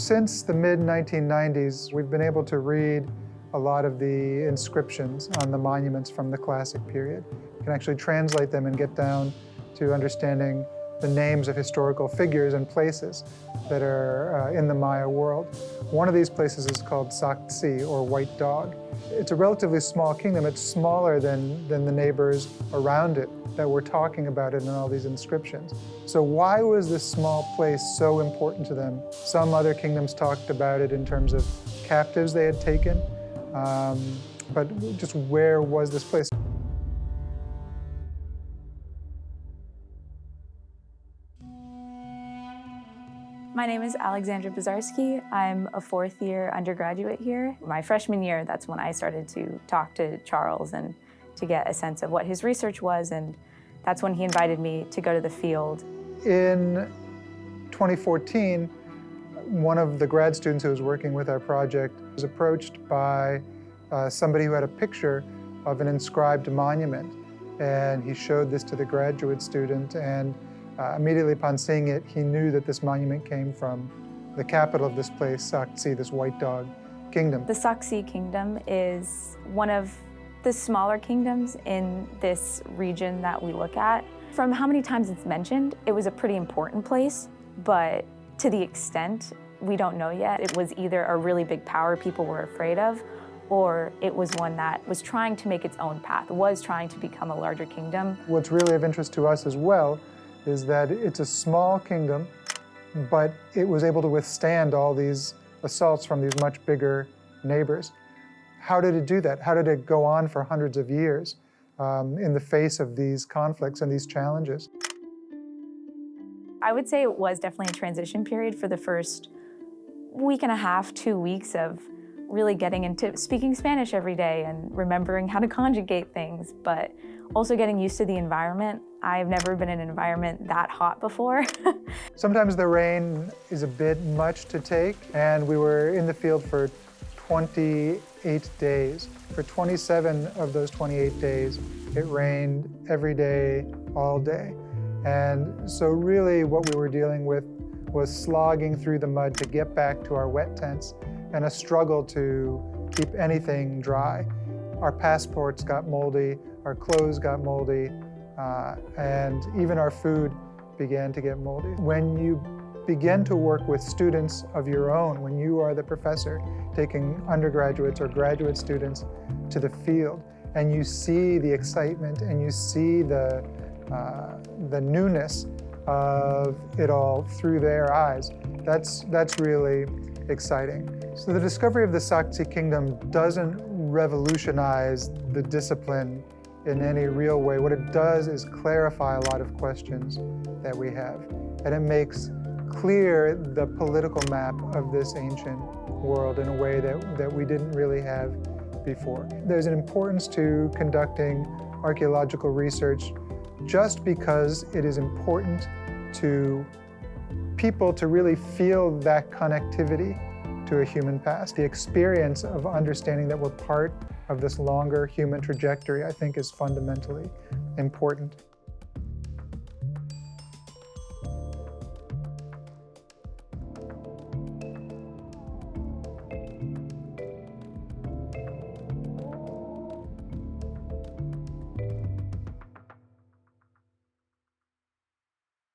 Since the mid-1990s, we've been able to read a lot of the inscriptions on the monuments from the Classic period. We can actually translate them and get down to understanding the names of historical figures and places that are in the Maya world. One of these places is called Sak Tz'i, or White Dog. It's a relatively small kingdom. It's smaller than the neighbors around it that we're talking about it in all these inscriptions. So why was this small place so important to them? Some other kingdoms talked about it in terms of captives they had taken, but just where was this place? My name is Alexandra Bazarsky. I'm a fourth-year undergraduate here. My freshman year, that's when I started to talk to Charles and to get a sense of what his research was, and that's when he invited me to go to the field. In 2014, one of the grad students who was working with our project was approached by somebody who had a picture of an inscribed monument, and he showed this to the graduate student, and immediately upon seeing it, he knew that this monument came from the capital of this place, Sak Tz'i, this White Dog kingdom. The Sak Tz'i kingdom is one of the smaller kingdoms in this region that we look at. From how many times it's mentioned, it was a pretty important place, but to the extent, we don't know yet. It was either a really big power people were afraid of, or it was one that was trying to make its own path, was trying to become a larger kingdom. What's really of interest to us as well is that it's a small kingdom, but it was able to withstand all these assaults from these much bigger neighbors. How did it do that? How did it go on for hundreds of years in the face of these conflicts and these challenges? I would say it was definitely a transition period for the first week and a half, 2 weeks of really getting into speaking Spanish every day and remembering how to conjugate things, but also getting used to the environment. I've never been in an environment that hot before. Sometimes the rain is a bit much to take, and we were in the field for 28 days. For 27 of those 28 days, it rained every day, all day. And so really what we were dealing with was slogging through the mud to get back to our wet tents, and a struggle to keep anything dry. Our passports got moldy, our clothes got moldy, and even our food began to get moldy. When you begin to work with students of your own, when you are the professor taking undergraduates or graduate students to the field, and you see the excitement and you see the newness of it all through their eyes, that's really exciting. So the discovery of the Sak Tz'i kingdom doesn't revolutionize the discipline in any real way. What it does is clarify a lot of questions that we have, and it makes clear the political map of this ancient world in a way that we didn't really have before. There's an importance to conducting archaeological research just because it is important to people to really feel that connectivity to a human past. The experience of understanding that we're part of this longer human trajectory, I think, is fundamentally important.